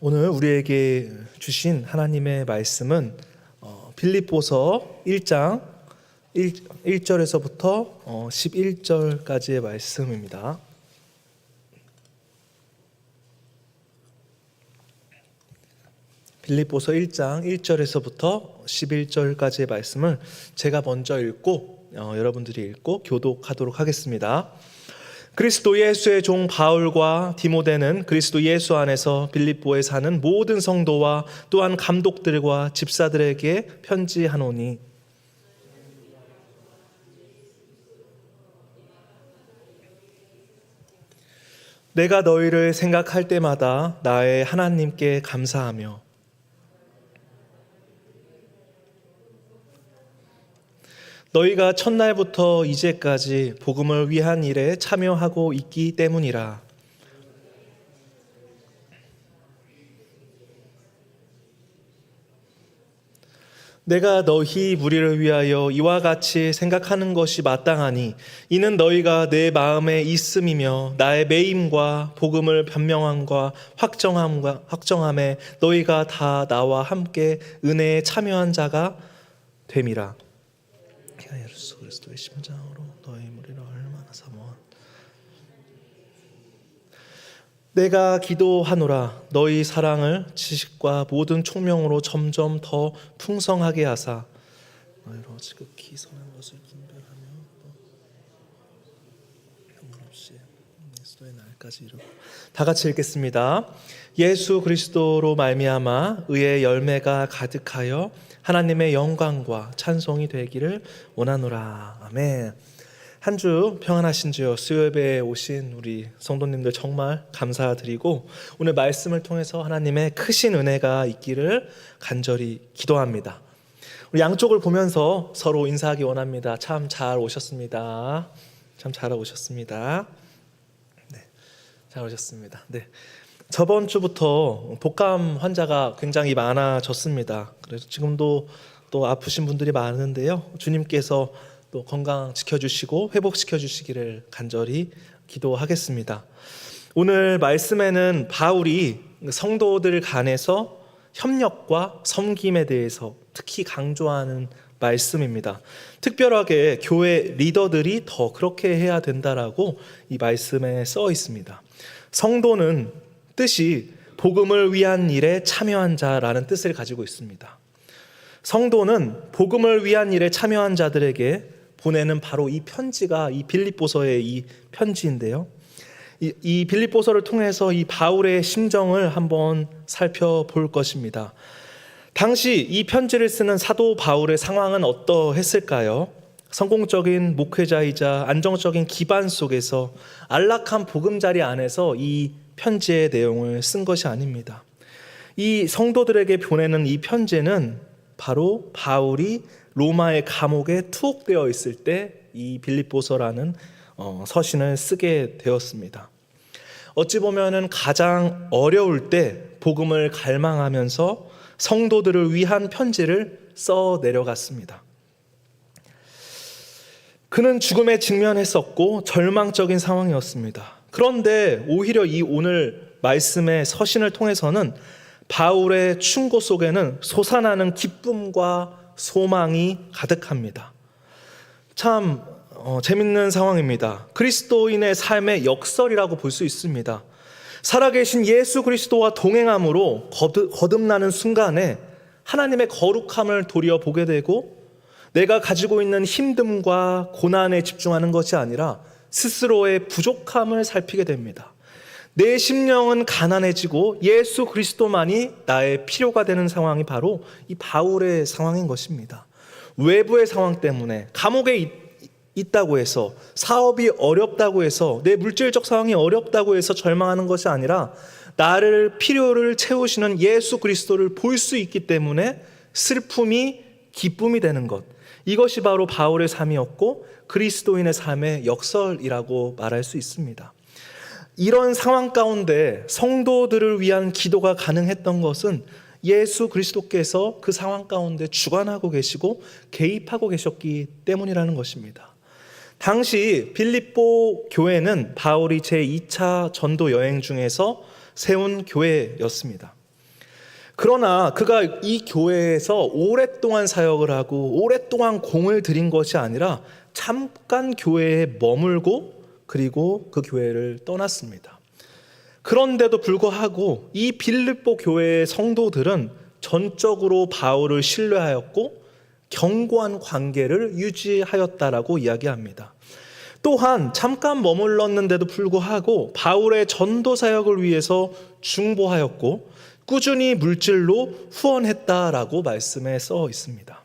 오늘 우리에게 주신 하나님의 말씀은 빌립보서 1장 1절에서부터 11절까지의 말씀입니다. 빌립보서 1장 1절에서부터 11절까지의 말씀을 제가 먼저 읽고 여러분들이 읽고 교독하도록 하겠습니다. 그리스도 예수의 종 바울과 디모데는 그리스도 예수 안에서 빌립보에 사는 모든 성도와 또한 감독들과 집사들에게 편지하노니 내가 너희를 생각할 때마다 나의 하나님께 감사하며 너희가 첫날부터 이제까지 복음을 위한 일에 참여하고 있기 때문이라. 내가 너희 무리를 위하여 이와 같이 생각하는 것이 마땅하니 이는 너희가 내 마음에 있음이며 나의 매임과 복음을 변명함과 확정함에 너희가 다 나와 함께 은혜에 참여한 자가 됨이라. 예수 그리스도의 심장으로 너희 무리를 얼마나 사모한. 내가 기도하노라 너희 사랑을 지식과 모든 총명으로 점점 더 풍성하게 하사 너희로 지극히 선한 것을 분별하며 없이 예수의 날까지 이르고. 다 같이 읽겠습니다. 예수 그리스도로 말미암아 의의 열매가 가득하여 하나님의 영광과 찬송이 되기를 원하노라. 아멘. 한 주 평안하신지요. 수요예배에 오신 우리 성도님들 정말 감사드리고 오늘 말씀을 통해서 하나님의 크신 은혜가 있기를 간절히 기도합니다. 우리 양쪽을 보면서 서로 인사하기 원합니다. 참 잘 오셨습니다. 참 잘 오셨습니다. 네, 잘 오셨습니다. 네. 저번 주부터 독감 환자가 굉장히 많아졌습니다. 그래서 지금도 또 아프신 분들이 많은데요. 주님께서 또 건강 지켜주시고 회복시켜 주시기를 간절히 기도하겠습니다. 오늘 말씀에는 바울이 성도들 간에서 협력과 섬김에 대해서 특히 강조하는 말씀입니다. 특별하게 교회 리더들이 더 그렇게 해야 된다라고 이 말씀에 써 있습니다. 성도는 뜻이 복음을 위한 일에 참여한 자라는 뜻을 가지고 있습니다. 성도는 복음을 위한 일에 참여한 자들에게 보내는 바로 이 편지가 이 빌립보서의 이 편지인데요. 이 빌립보서를 통해서 이 바울의 심정을 한번 살펴볼 것입니다. 당시 이 편지를 쓰는 사도 바울의 상황은 어떠했을까요? 성공적인 목회자이자 안정적인 기반 속에서 안락한 보금자리 안에서 이 편지의 내용을 쓴 것이 아닙니다. 이 성도들에게 보내는 이 편지는 바로 바울이 로마의 감옥에 투옥되어 있을 때 이 빌립보서라는 서신을 쓰게 되었습니다. 어찌 보면은 가장 어려울 때 복음을 갈망하면서 성도들을 위한 편지를 써 내려갔습니다. 그는 죽음에 직면했었고 절망적인 상황이었습니다. 그런데 오히려 이 오늘 말씀의 서신을 통해서는 바울의 충고 속에는 솟아나는 기쁨과 소망이 가득합니다. 참 재밌는 상황입니다. 그리스도인의 삶의 역설이라고 볼 수 있습니다. 살아계신 예수 그리스도와 동행함으로 거듭나는 순간에 하나님의 거룩함을 도리어 보게 되고 내가 가지고 있는 힘듦과 고난에 집중하는 것이 아니라 스스로의 부족함을 살피게 됩니다. 내 심령은 가난해지고 예수 그리스도만이 나의 필요가 되는 상황이 바로 이 바울의 상황인 것입니다. 외부의 상황 때문에 감옥에 있다고 해서 사업이 어렵다고 해서 내 물질적 상황이 어렵다고 해서 절망하는 것이 아니라 나를 필요를 채우시는 예수 그리스도를 볼 수 있기 때문에 슬픔이 기쁨이 되는 것, 이것이 바로 바울의 삶이었고 그리스도인의 삶의 역설이라고 말할 수 있습니다. 이런 상황 가운데 성도들을 위한 기도가 가능했던 것은 예수 그리스도께서 그 상황 가운데 주관하고 계시고 개입하고 계셨기 때문이라는 것입니다. 당시 빌립보 교회는 바울이 제2차 전도 여행 중에서 세운 교회였습니다. 그러나 그가 이 교회에서 오랫동안 사역을 하고 오랫동안 공을 들인 것이 아니라 잠깐 교회에 머물고 그리고 그 교회를 떠났습니다. 그런데도 불구하고 이 빌립보 교회의 성도들은 전적으로 바울을 신뢰하였고 견고한 관계를 유지하였다라고 이야기합니다. 또한 잠깐 머물렀는데도 불구하고 바울의 전도 사역을 위해서 중보하였고 꾸준히 물질로 후원했다라고 말씀에 써 있습니다.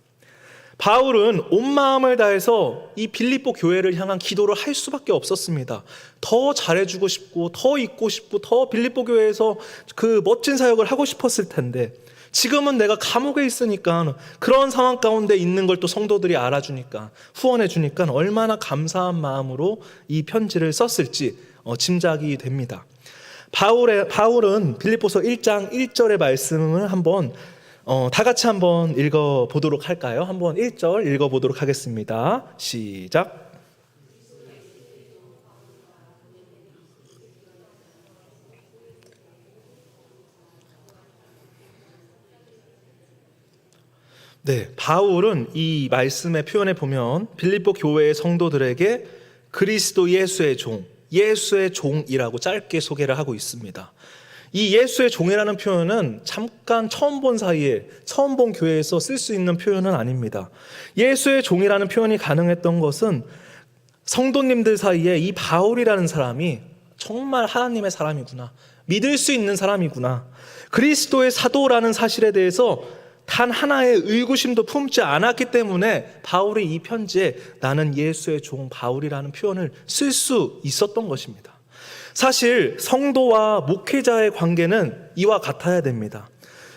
바울은 온 마음을 다해서 이 빌립보 교회를 향한 기도를 할 수밖에 없었습니다. 더 잘해주고 싶고 더 있고 싶고 더 빌립보 교회에서 그 멋진 사역을 하고 싶었을 텐데 지금은 내가 감옥에 있으니까 그런 상황 가운데 있는 걸 또 성도들이 알아주니까 후원해 주니까 얼마나 감사한 마음으로 이 편지를 썼을지 짐작이 됩니다. 바울은 빌립보서 1장 1절의 말씀을 한번 다 같이 한번 읽어보도록 할까요? 한번 1절 읽어보도록 하겠습니다. 시작. 네, 바울은 이 말씀의 표현에 보면 빌립보 교회의 성도들에게 그리스도 예수의 종이라고 짧게 소개를 하고 있습니다. 이 예수의 종이라는 표현은 잠깐 처음 본 교회에서 쓸 수 있는 표현은 아닙니다. 예수의 종이라는 표현이 가능했던 것은 성도님들 사이에 이 바울이라는 사람이 정말 하나님의 사람이구나, 믿을 수 있는 사람이구나, 그리스도의 사도라는 사실에 대해서 단 하나의 의구심도 품지 않았기 때문에 바울이 이 편지에 나는 예수의 종 바울이라는 표현을 쓸 수 있었던 것입니다. 사실 성도와 목회자의 관계는 이와 같아야 됩니다.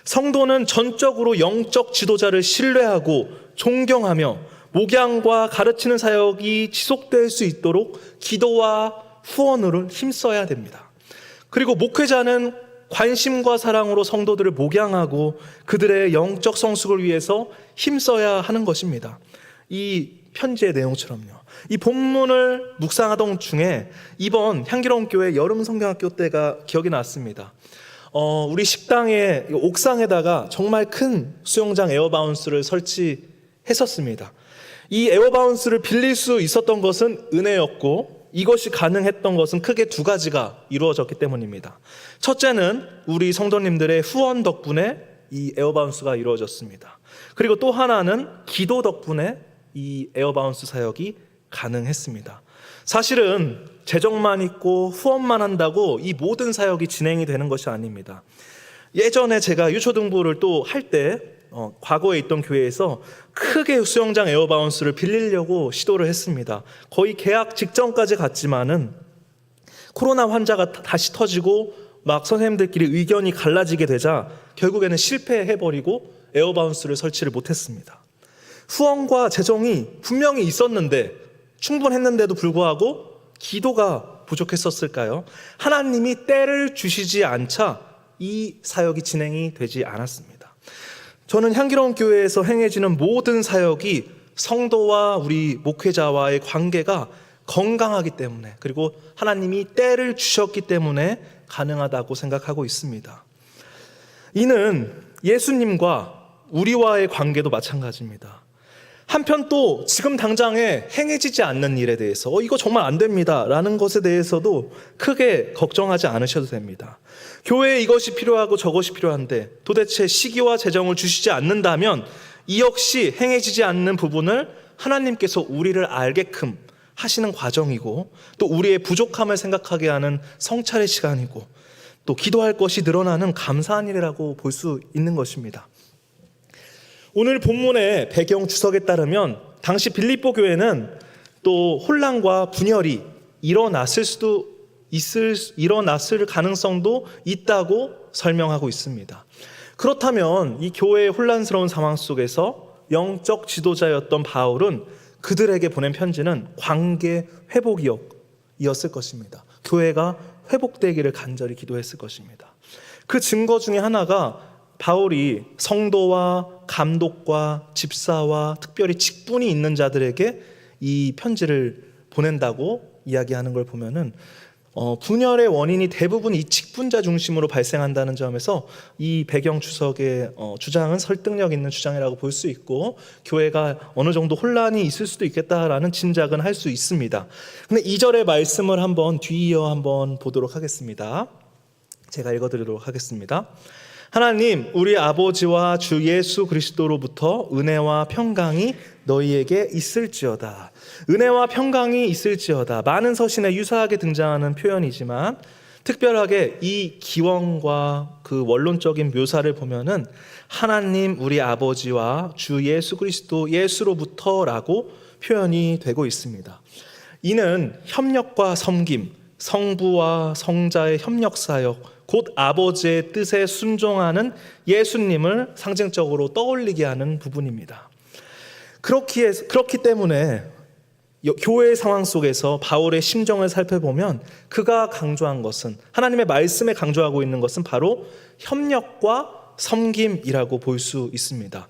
성도는 전적으로 영적 지도자를 신뢰하고 존경하며 목양과 가르치는 사역이 지속될 수 있도록 기도와 후원으로 힘써야 됩니다. 그리고 목회자는 관심과 사랑으로 성도들을 목양하고 그들의 영적 성숙을 위해서 힘써야 하는 것입니다. 이 편지의 내용처럼요. 이 본문을 묵상하던 중에 이번 향기로운 교회 여름 성경학교 때가 기억이 났습니다. 우리 식당의 옥상에다가 정말 큰 수영장 에어바운스를 설치했었습니다. 이 에어바운스를 빌릴 수 있었던 것은 은혜였고 이것이 가능했던 것은 크게 두 가지가 이루어졌기 때문입니다. 첫째는 우리 성도님들의 후원 덕분에 이 에어바운스가 이루어졌습니다. 그리고 또 하나는 기도 덕분에 이 에어바운스 사역이 가능했습니다. 사실은 재정만 있고 후원만 한다고 이 모든 사역이 진행이 되는 것이 아닙니다. 예전에 제가 유초등부를 또 할 때 과거에 있던 교회에서 크게 수영장 에어바운스를 빌리려고 시도를 했습니다. 거의 계약 직전까지 갔지만은 코로나 환자가 다시 터지고 막 선생님들끼리 의견이 갈라지게 되자 결국에는 실패해버리고 에어바운스를 설치를 못했습니다. 후원과 재정이 분명히 있었는데 충분했는데도 불구하고 기도가 부족했었을까요? 하나님이 때를 주시지 않자 이 사역이 진행이 되지 않았습니다. 저는 향기로운 교회에서 행해지는 모든 사역이 성도와 우리 목회자와의 관계가 건강하기 때문에 그리고 하나님이 때를 주셨기 때문에 가능하다고 생각하고 있습니다. 이는 예수님과 우리와의 관계도 마찬가지입니다. 한편 또 지금 당장에 행해지지 않는 일에 대해서 이거 정말 안 됩니다 라는 것에 대해서도 크게 걱정하지 않으셔도 됩니다. 교회에 이것이 필요하고 저것이 필요한데 도대체 시기와 재정을 주시지 않는다면 이 역시 행해지지 않는 부분을 하나님께서 우리를 알게끔 하시는 과정이고 또 우리의 부족함을 생각하게 하는 성찰의 시간이고 또 기도할 것이 늘어나는 감사한 일이라고 볼 수 있는 것입니다. 오늘 본문의 배경 주석에 따르면 당시 빌립보 교회는 또 혼란과 분열이 일어났을 가능성도 있다고 설명하고 있습니다. 그렇다면 이 교회의 혼란스러운 상황 속에서 영적 지도자였던 바울은 그들에게 보낸 편지는 관계 회복이었을 것입니다. 교회가 회복되기를 간절히 기도했을 것입니다. 그 증거 중에 하나가 바울이 성도와 감독과 집사와 특별히 직분이 있는 자들에게 이 편지를 보낸다고 이야기하는 걸 보면은 분열의 원인이 대부분 이 직분자 중심으로 발생한다는 점에서 이 배경 주석의 주장은 설득력 있는 주장이라고 볼 수 있고, 교회가 어느 정도 혼란이 있을 수도 있겠다라는 짐작은 할 수 있습니다. 근데 2절의 말씀을 한번 뒤이어 한번 보도록 하겠습니다. 제가 읽어드리도록 하겠습니다. 하나님, 우리 아버지와 주 예수 그리스도로부터 은혜와 평강이 너희에게 있을지어다. 은혜와 평강이 있을지어다. 많은 서신에 유사하게 등장하는 표현이지만 특별하게 이 기원과 그 원론적인 묘사를 보면은 하나님, 우리 아버지와 주 예수 그리스도 예수로부터라고 표현이 되고 있습니다. 이는 협력과 섬김, 성부와 성자의 협력 사역, 곧 아버지의 뜻에 순종하는 예수님을 상징적으로 떠올리게 하는 부분입니다. 그렇기 때문에 교회의 상황 속에서 바울의 심정을 살펴보면 그가 강조한 것은, 하나님의 말씀에 강조하고 있는 것은 바로 협력과 섬김이라고 볼 수 있습니다.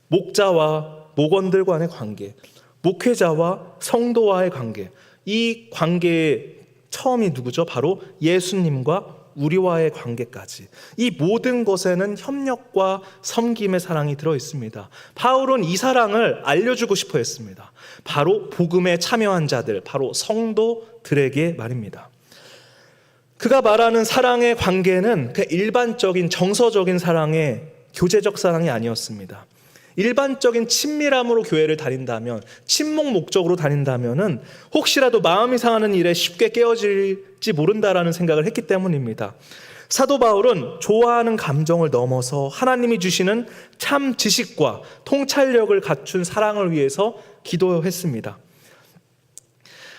목자와 목원들 간의 관계, 목회자와 성도와의 관계, 이 관계의 처음이 누구죠? 바로 예수님과 우리와의 관계까지, 이 모든 것에는 협력과 섬김의 사랑이 들어 있습니다. 바울은 이 사랑을 알려주고 싶어 했습니다. 바로 복음에 참여한 자들, 바로 성도들에게 말입니다. 그가 말하는 사랑의 관계는 그 일반적인 정서적인 사랑의 교제적 사랑이 아니었습니다. 일반적인 친밀함으로 교회를 다닌다면, 친목 목적으로 다닌다면은 혹시라도 마음이 상하는 일에 쉽게 깨어질지 모른다라는 생각을 했기 때문입니다. 사도 바울은 좋아하는 감정을 넘어서 하나님이 주시는 참 지식과 통찰력을 갖춘 사랑을 위해서 기도했습니다.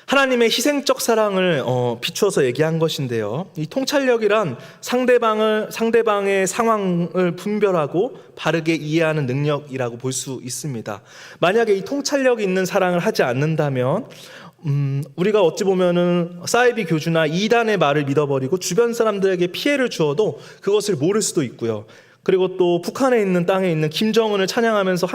하나님의 희생적 사랑을 비추어서 얘기한 것인데요, 이 통찰력이란 상대방의 상황을 분별하고 바르게 이해하는 능력이라고 볼 수 있습니다. 만약에 이 통찰력이 있는 사랑을 하지 않는다면 우리가 어찌 보면은 사이비 교주나 이단의 말을 믿어버리고 주변 사람들에게 피해를 주어도 그것을 모를 수도 있고요. 그리고 또 북한에 있는 땅에 있는 김정은을 찬양하면서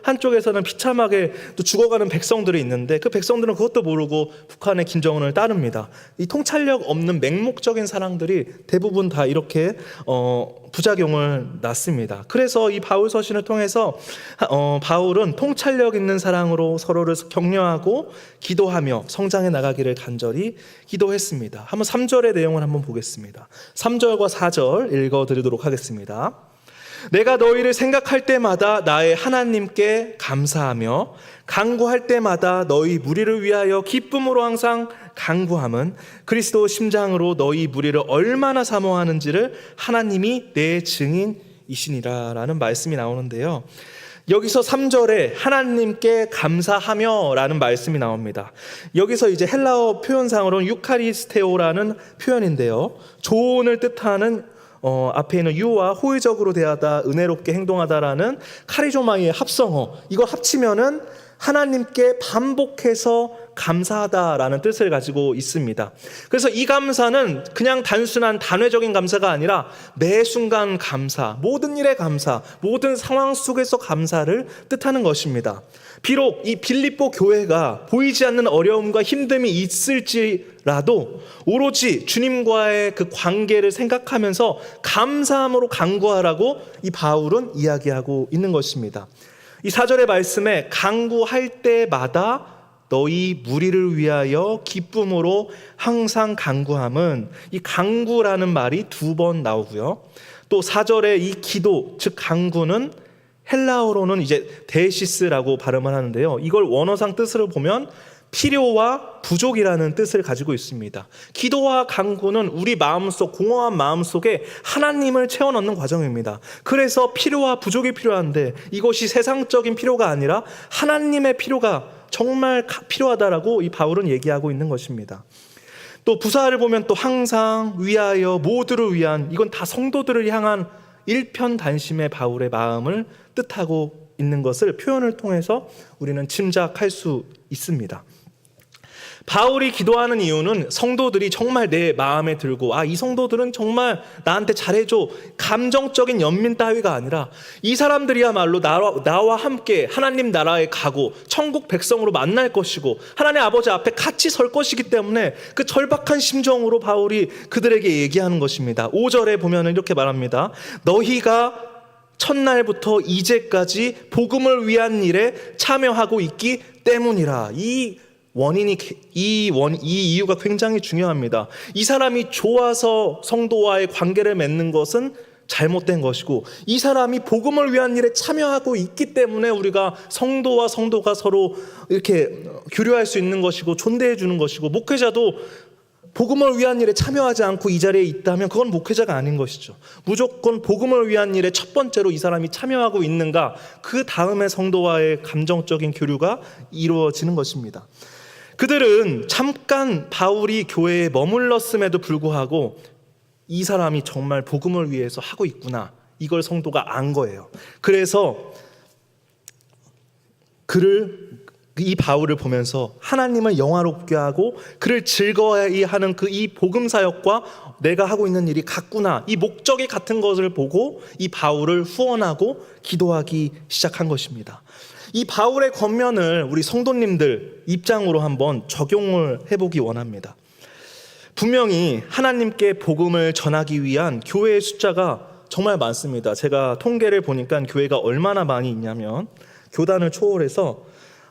한쪽에서는 비참하게 또 죽어가는 백성들이 있는데 그 백성들은 그것도 모르고 북한의 김정은을 따릅니다. 이 통찰력 없는 맹목적인 사랑들이 대부분 다 이렇게 부작용을 낳습니다. 그래서 이 바울 서신을 통해서 바울은 통찰력 있는 사랑으로 서로를 격려하고 기도하며 성장해 나가기를 간절히 기도했습니다. 한번 3절의 내용을 한번 보겠습니다. 3절과 4절 읽어드리도록 하겠습니다. 내가 너희를 생각할 때마다 나의 하나님께 감사하며 간구할 때마다 너희 무리를 위하여 기쁨으로 항상 간구함은 그리스도 심장으로 너희 무리를 얼마나 사모하는지를 하나님이 내 증인이시니라 라는 말씀이 나오는데요, 여기서 3절에 하나님께 감사하며 라는 말씀이 나옵니다. 여기서 이제 헬라어 표현상으로는 유카리스테오라는 표현인데요, 조언을 뜻하는 앞에 있는 유와 호의적으로 대하다, 은혜롭게 행동하다라는 카리조마이의 합성어, 이걸 합치면은 하나님께 반복해서 감사하다라는 뜻을 가지고 있습니다. 그래서 이 감사는 그냥 단순한 단회적인 감사가 아니라 매 순간 감사, 모든 일에 감사, 모든 상황 속에서 감사를 뜻하는 것입니다. 비록 이 빌립보 교회가 보이지 않는 어려움과 힘듦이 있을지라도 오로지 주님과의 그 관계를 생각하면서 감사함으로 간구하라고 이 바울은 이야기하고 있는 것입니다. 이 4절의 말씀에 간구할 때마다 너희 무리를 위하여 기쁨으로 항상 간구함은, 이 간구라는 말이 2번 나오고요, 또 4절의 이 기도, 즉 간구는 헬라어로는 이제 데시스라고 발음을 하는데요, 이걸 원어상 뜻으로 보면 필요와 부족이라는 뜻을 가지고 있습니다. 기도와 간구는 우리 마음속, 공허한 마음속에 하나님을 채워넣는 과정입니다. 그래서 필요와 부족이 필요한데 이것이 세상적인 필요가 아니라 하나님의 필요가 정말 필요하다라고 이 바울은 얘기하고 있는 것입니다. 또 부사를 보면 또 항상, 위하여, 모두를 위한, 이건 다 성도들을 향한 일편단심의 바울의 마음을 뜻하고 있는 것을 표현을 통해서 우리는 짐작할 수 있습니다. 바울이 기도하는 이유는 성도들이 정말 내 마음에 들고 이 성도들은 정말 나한테 잘해줘, 감정적인 연민 따위가 아니라 이 사람들이야말로 나와 함께 하나님 나라에 가고 천국 백성으로 만날 것이고 하나님 아버지 앞에 같이 설 것이기 때문에 그 절박한 심정으로 바울이 그들에게 얘기하는 것입니다. 5절에 보면 이렇게 말합니다. 너희가 첫날부터 이제까지 복음을 위한 일에 참여하고 있기 때문이라. 이 이유가 굉장히 중요합니다. 이 사람이 좋아서 성도와의 관계를 맺는 것은 잘못된 것이고, 이 사람이 복음을 위한 일에 참여하고 있기 때문에 우리가 성도와 성도가 서로 이렇게 교류할 수 있는 것이고 존대해 주는 것이고, 목회자도 복음을 위한 일에 참여하지 않고 이 자리에 있다면 그건 목회자가 아닌 것이죠. 무조건 복음을 위한 일에 첫 번째로 이 사람이 참여하고 있는가, 그 다음에 성도와의 감정적인 교류가 이루어지는 것입니다. 그들은 잠깐 바울이 교회에 머물렀음에도 불구하고 이 사람이 정말 복음을 위해서 하고 있구나, 이걸 성도가 안 거예요. 그래서 이 바울을 보면서 하나님을 영화롭게 하고 그를 즐거워하는 이 복음 사역과 내가 하고 있는 일이 같구나, 이 목적이 같은 것을 보고 이 바울을 후원하고 기도하기 시작한 것입니다. 이 바울의 권면을 우리 성도님들 입장으로 한번 적용을 해보기 원합니다. 분명히 하나님께 복음을 전하기 위한 교회의 숫자가 정말 많습니다. 제가 통계를 보니까 교회가 얼마나 많이 있냐면 교단을 초월해서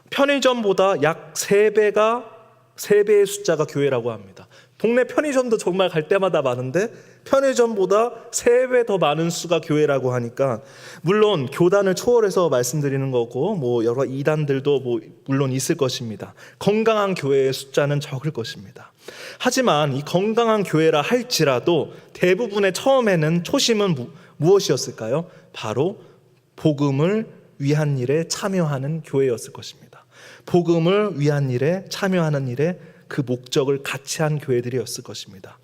편의점보다 약 3배의 숫자가 교회라고 합니다. 동네 편의점도 정말 갈 때마다 많은데 편의점보다 3배 더 많은 수가 교회라고 하니까, 물론 교단을 초월해서 말씀드리는 거고 여러 이단들도 물론 있을 것입니다. 건강한 교회의 숫자는 적을 것입니다. 하지만 이 건강한 교회라 할지라도 대부분의 처음에는 초심은 무엇이었을까요? 바로 복음을 위한 일에 참여하는 교회였을 것입니다. 복음을 위한 일에 참여하는 일에 그 목적을 같이 한 교회들이었을 것입니다.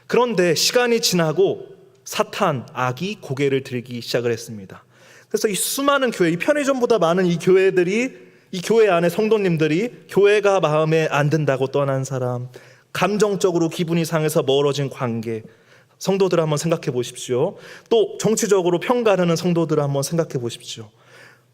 그런데 시간이 지나고 악이 고개를 들기 시작을 했습니다. 그래서 이 수많은 교회, 이 편의점보다 많은 이 교회들이, 이 교회 안에 성도님들이 교회가 마음에 안 든다고 떠난 사람, 감정적으로 기분이 상해서 멀어진 관계, 성도들 한번 생각해 보십시오. 또 정치적으로 편가르는 성도들 한번 생각해 보십시오.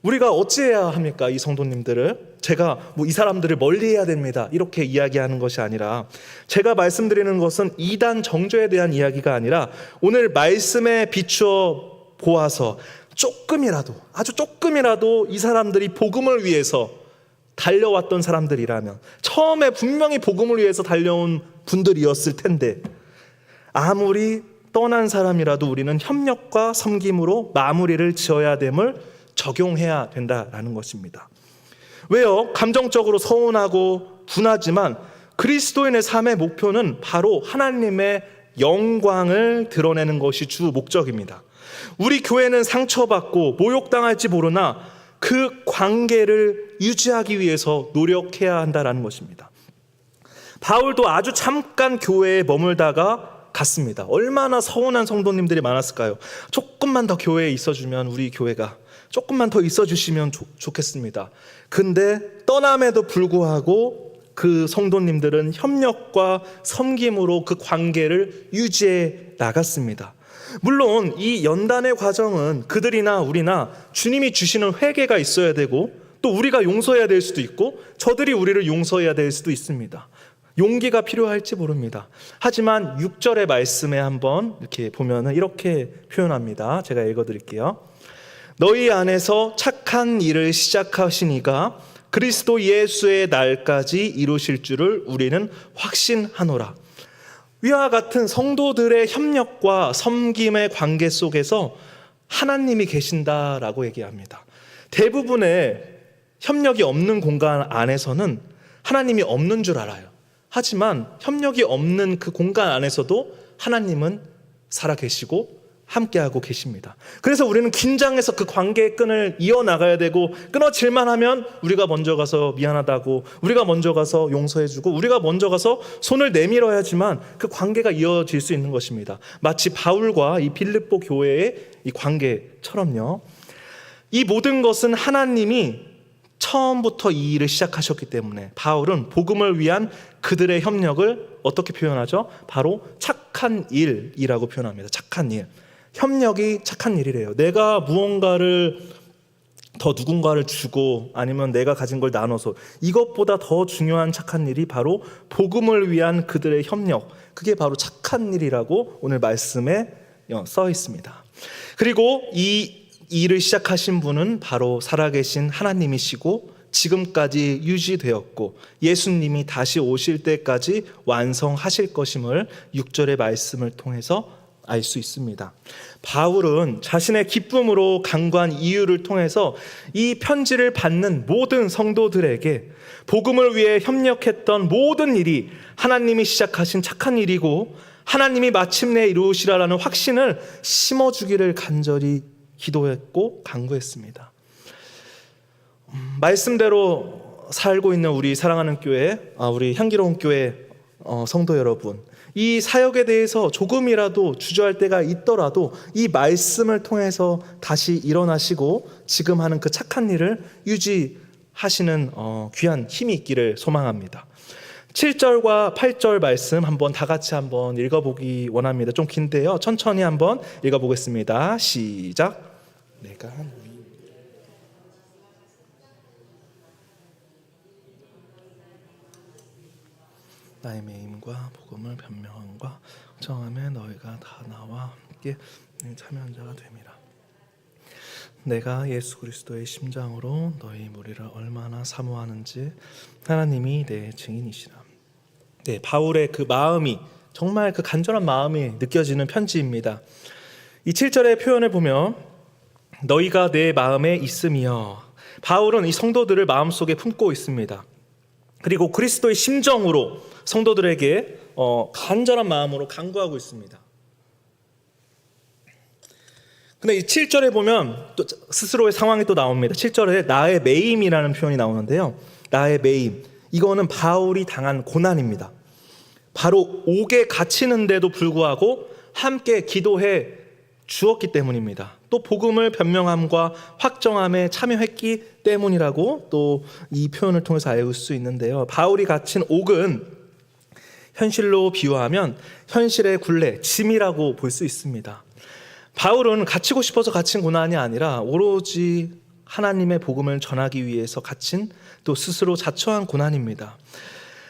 우리가 어찌해야 합니까? 이 성도님들을 제가 이 사람들을 멀리해야 됩니다, 이렇게 이야기하는 것이 아니라, 제가 말씀드리는 것은 이단 정죄에 대한 이야기가 아니라 오늘 말씀에 비추어 보아서 아주 조금이라도 이 사람들이 복음을 위해서 달려왔던 사람들이라면, 처음에 분명히 복음을 위해서 달려온 분들이었을 텐데, 아무리 떠난 사람이라도 우리는 협력과 섬김으로 마무리를 지어야 됨을 적용해야 된다라는 것입니다. 왜요? 감정적으로 서운하고 분하지만 그리스도인의 삶의 목표는 바로 하나님의 영광을 드러내는 것이 주 목적입니다. 우리 교회는 상처받고 모욕당할지 모르나 그 관계를 유지하기 위해서 노력해야 한다는 것입니다. 바울도 아주 잠깐 교회에 머물다가 갔습니다. 얼마나 서운한 성도님들이 많았을까요? 조금만 더 교회에 있어주면, 우리 교회가 조금만 더 있어주시면 좋겠습니다. 근데 떠남에도 불구하고 그 성도님들은 협력과 섬김으로 그 관계를 유지해 나갔습니다. 물론 이 연단의 과정은 그들이나 우리나 주님이 주시는 회개가 있어야 되고, 또 우리가 용서해야 될 수도 있고 저들이 우리를 용서해야 될 수도 있습니다. 용기가 필요할지 모릅니다. 하지만 6절의 말씀에 한번 이렇게 보면은 이렇게 표현합니다. 제가 읽어드릴게요. 너희 안에서 착한 일을 시작하신 이가 그리스도 예수의 날까지 이루실 줄을 우리는 확신하노라. 위와 같은 성도들의 협력과 섬김의 관계 속에서 하나님이 계신다라고 얘기합니다. 대부분의 협력이 없는 공간 안에서는 하나님이 없는 줄 알아요. 하지만 협력이 없는 그 공간 안에서도 하나님은 살아계시고 함께하고 계십니다. 그래서 우리는 긴장해서 그 관계의 끈을 이어나가야 되고, 끊어질만 하면 우리가 먼저 가서 미안하다고, 우리가 먼저 가서 용서해주고, 우리가 먼저 가서 손을 내밀어야지만 그 관계가 이어질 수 있는 것입니다. 마치 바울과 이 빌립보 교회의 이 관계처럼요. 이 모든 것은 하나님이 처음부터 이 일을 시작하셨기 때문에 바울은 복음을 위한 그들의 협력을 어떻게 표현하죠? 바로 착한 일이라고 표현합니다. 착한 일. 협력이 착한 일이래요. 내가 무언가를 더 누군가를 주고 아니면 내가 가진 걸 나눠서 이것보다 더 중요한 착한 일이 바로 복음을 위한 그들의 협력. 그게 바로 착한 일이라고 오늘 말씀에 써 있습니다. 그리고 이 일을 시작하신 분은 바로 살아계신 하나님이시고 지금까지 유지되었고 예수님이 다시 오실 때까지 완성하실 것임을 6절의 말씀을 통해서 알 수 있습니다. 바울은 자신의 기쁨으로 간구한 이유를 통해서 이 편지를 받는 모든 성도들에게 복음을 위해 협력했던 모든 일이 하나님이 시작하신 착한 일이고 하나님이 마침내 이루시라라는 확신을 심어주기를 간절히 기도했고 간구했습니다. 말씀대로 살고 있는 우리 사랑하는 교회, 우리 향기로운 교회 성도 여러분, 이 사역에 대해서 조금이라도 주저할 때가 있더라도 이 말씀을 통해서 다시 일어나시고 지금 하는 그 착한 일을 유지하시는 귀한 힘이 있기를 소망합니다. 7절과 8절 말씀 한번 다 같이 한번 읽어보기 원합니다. 좀 긴데요. 천천히 한번 읽어보겠습니다. 시작. 내가 나의 매임과 복음을 변명함과 정함에 너희가 다 나와 함께 참여한 자가 됨이라. 내가 예수 그리스도의 심장으로 너희 무리를 얼마나 사모하는지 하나님이 내 증인이시라. 네, 바울의 그 마음이 정말 그 간절한 마음이 느껴지는 편지입니다. 이 7절의 표현을 보면 너희가 내 마음에 있으며, 바울은 이 성도들을 마음속에 품고 있습니다. 그리고 그리스도의 심정으로 성도들에게 간절한 마음으로 간구하고 있습니다. 근데 이 7절에 보면 또 스스로의 상황이 또 나옵니다. 7절에 나의 매임이라는 표현이 나오는데요. 나의 매임. 이거는 바울이 당한 고난입니다. 바로 옥에 갇히는데도 불구하고 함께 기도해 주었기 때문입니다. 또 복음을 변명함과 확정함에 참여했기 때문이라고 또 이 표현을 통해서 알 수 있는데요. 바울이 갇힌 옥은 현실로 비유하면 현실의 굴레, 짐이라고 볼 수 있습니다. 바울은 갇히고 싶어서 갇힌 고난이 아니라 오로지 하나님의 복음을 전하기 위해서 갇힌 또 스스로 자처한 고난입니다.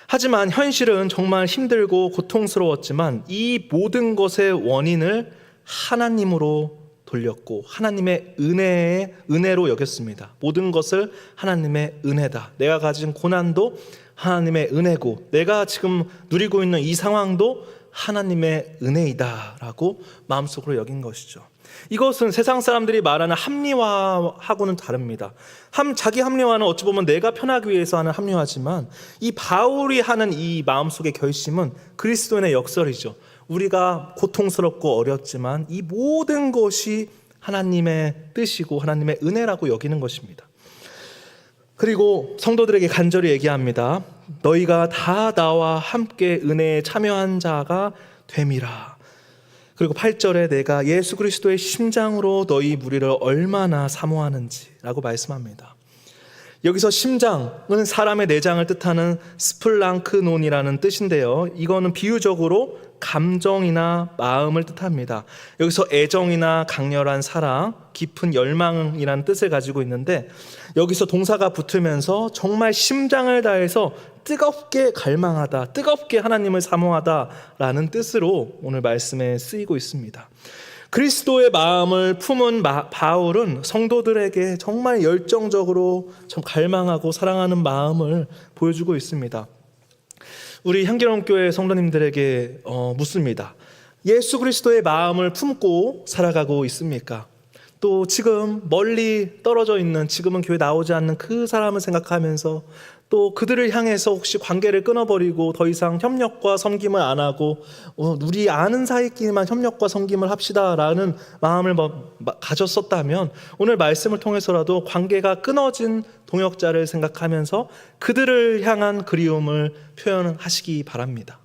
하지만 현실은 정말 힘들고 고통스러웠지만 이 모든 것의 원인을 하나님으로 돌렸고 하나님의 은혜로 여겼습니다. 모든 것을 하나님의 은혜다. 내가 가진 고난도 하나님의 은혜고 내가 지금 누리고 있는 이 상황도 하나님의 은혜이다 라고 마음속으로 여긴 것이죠. 이것은 세상 사람들이 말하는 합리화하고는 다릅니다. 자기 합리화는 어찌 보면 내가 편하기 위해서 하는 합리화지만 이 바울이 하는 이 마음속의 결심은 그리스도인의 역설이죠. 우리가 고통스럽고 어렵지만 이 모든 것이 하나님의 뜻이고 하나님의 은혜라고 여기는 것입니다. 그리고 성도들에게 간절히 얘기합니다. 너희가 다 나와 함께 은혜에 참여한 자가 됨이라. 그리고 8절에 내가 예수 그리스도의 심장으로 너희 무리를 얼마나 사모하는지라고 말씀합니다. 여기서 심장은 사람의 내장을 뜻하는 스플랑크논이라는 뜻인데요. 이거는 비유적으로 감정이나 마음을 뜻합니다. 여기서 애정이나 강렬한 사랑, 깊은 열망이라는 뜻을 가지고 있는데 여기서 동사가 붙으면서 정말 심장을 다해서 뜨겁게 갈망하다, 뜨겁게 하나님을 사모하다라는 뜻으로 오늘 말씀에 쓰이고 있습니다. 그리스도의 마음을 품은 바울은 성도들에게 정말 열정적으로 좀 갈망하고 사랑하는 마음을 보여주고 있습니다. 우리 향기로운 교회 성도님들에게 묻습니다. 예수 그리스도의 마음을 품고 살아가고 있습니까? 또 지금 멀리 떨어져 있는, 지금은 교회 나오지 않는 그 사람을 생각하면서 또 그들을 향해서 혹시 관계를 끊어버리고 더 이상 협력과 섬김을 안 하고 우리 아는 사이끼리만 협력과 섬김을 합시다라는 마음을 가졌었다면 오늘 말씀을 통해서라도 관계가 끊어진 동역자를 생각하면서 그들을 향한 그리움을 표현하시기 바랍니다.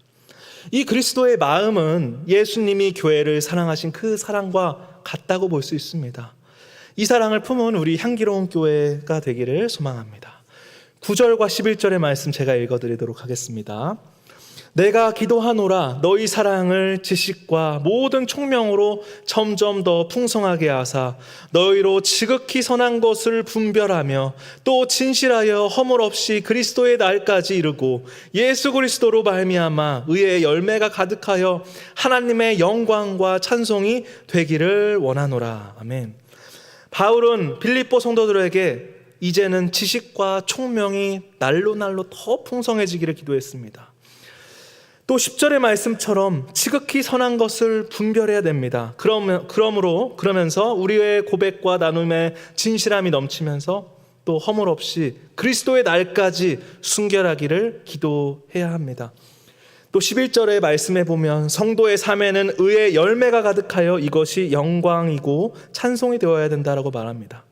이 그리스도의 마음은 예수님이 교회를 사랑하신 그 사랑과 같다고 볼 수 있습니다. 이 사랑을 품은 우리 향기로운 교회가 되기를 소망합니다. 9절과 11절의 말씀 제가 읽어드리도록 하겠습니다. 내가 기도하노라 너희 사랑을 지식과 모든 총명으로 점점 더 풍성하게 하사 너희로 지극히 선한 것을 분별하며 또 진실하여 허물 없이 그리스도의 날까지 이르고 예수 그리스도로 말미암아 의의 열매가 가득하여 하나님의 영광과 찬송이 되기를 원하노라. 아멘. 바울은 빌립보 성도들에게 이제는 지식과 총명이 날로 더 풍성해지기를 기도했습니다. 또 10절의 말씀처럼 지극히 선한 것을 분별해야 됩니다. 그러면서 우리의 고백과 나눔의 진실함이 넘치면서 또 허물 없이 그리스도의 날까지 순결하기를 기도해야 합니다. 또 11절의 말씀에 보면 성도의 삶에는 의의 열매가 가득하여 이것이 영광이고 찬송이 되어야 된다라고 말합니다.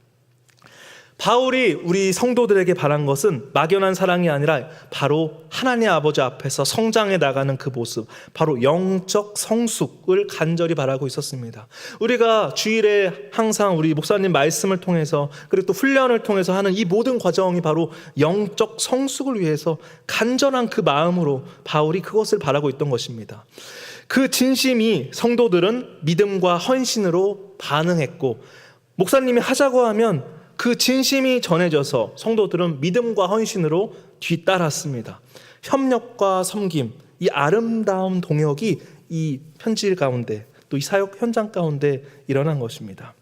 바울이 우리 성도들에게 바란 것은 막연한 사랑이 아니라 바로 하나님 아버지 앞에서 성장해 나가는 그 모습, 바로 영적 성숙을 간절히 바라고 있었습니다. 우리가 주일에 항상 우리 목사님 말씀을 통해서 그리고 또 훈련을 통해서 하는 이 모든 과정이 바로 영적 성숙을 위해서 간절한 그 마음으로 바울이 그것을 바라고 있던 것입니다. 그 진심이 성도들은 믿음과 헌신으로 반응했고, 목사님이 하자고 하면 그 진심이 전해져서 성도들은 믿음과 헌신으로 뒤따랐습니다. 협력과 섬김, 이 아름다운 동역이 이 편지 가운데 또 이 사역 현장 가운데 일어난 것입니다.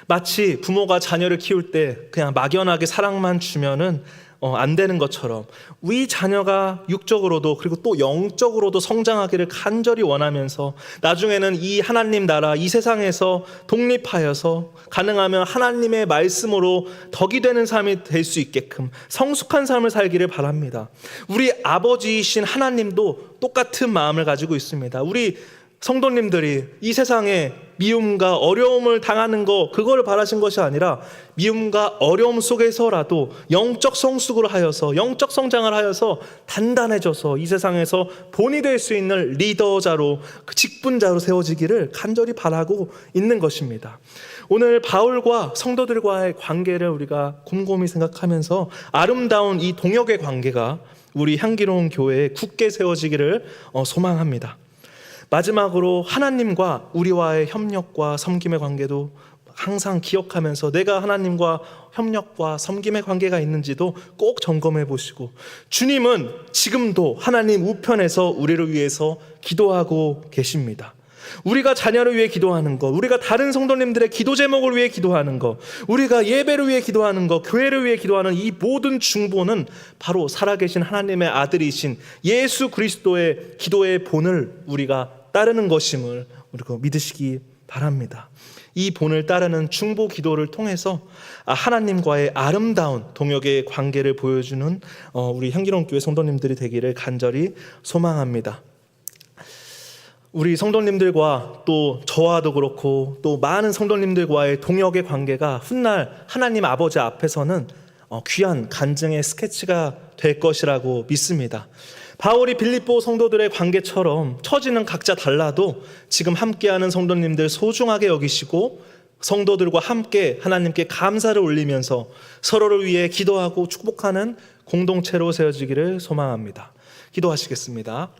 마치 부모가 자녀를 키울 때 그냥 막연하게 사랑만 주면은 안 되는 것처럼 우리 자녀가 육적으로도 그리고 또 영적으로도 성장하기를 간절히 원하면서 나중에는 이 하나님 나라, 이 세상에서 독립하여서 가능하면 하나님의 말씀으로 덕이 되는 삶이 될 수 있게끔 성숙한 삶을 살기를 바랍니다. 우리 아버지이신 하나님도 똑같은 마음을 가지고 있습니다. 우리 성도님들이 이 세상에 미움과 어려움을 당하는 거, 그거를 바라신 것이 아니라 미움과 어려움 속에서라도 영적 성숙을 하여서, 영적 성장을 하여서 단단해져서 이 세상에서 본이 될 수 있는 리더자로, 그 직분자로 세워지기를 간절히 바라고 있는 것입니다. 오늘 바울과 성도들과의 관계를 우리가 곰곰이 생각하면서 아름다운 이 동역의 관계가 우리 향기로운 교회에 굳게 세워지기를 소망합니다. 마지막으로 하나님과 우리와의 협력과 섬김의 관계도 항상 기억하면서 내가 하나님과 협력과 섬김의 관계가 있는지도 꼭 점검해 보시고, 주님은 지금도 하나님 우편에서 우리를 위해서 기도하고 계십니다. 우리가 자녀를 위해 기도하는 것, 우리가 다른 성도님들의 기도 제목을 위해 기도하는 것, 우리가 예배를 위해 기도하는 것, 교회를 위해 기도하는 이 모든 중보는 바로 살아계신 하나님의 아들이신 예수 그리스도의 기도의 본을 우리가 따르는 것임을 우리가 믿으시기 바랍니다. 이 본을 따르는 중보 기도를 통해서 하나님과의 아름다운 동역의 관계를 보여주는 우리 향기로운 교회 성도님들이 되기를 간절히 소망합니다. 우리 성도님들과 또 저와도 그렇고 또 많은 성도님들과의 동역의 관계가 훗날 하나님 아버지 앞에서는 귀한 간증의 스케치가 될 것이라고 믿습니다. 바울이 빌립보 성도들의 관계처럼 처지는 각자 달라도 지금 함께하는 성도님들 소중하게 여기시고 성도들과 함께 하나님께 감사를 올리면서 서로를 위해 기도하고 축복하는 공동체로 세워지기를 소망합니다. 기도하시겠습니다.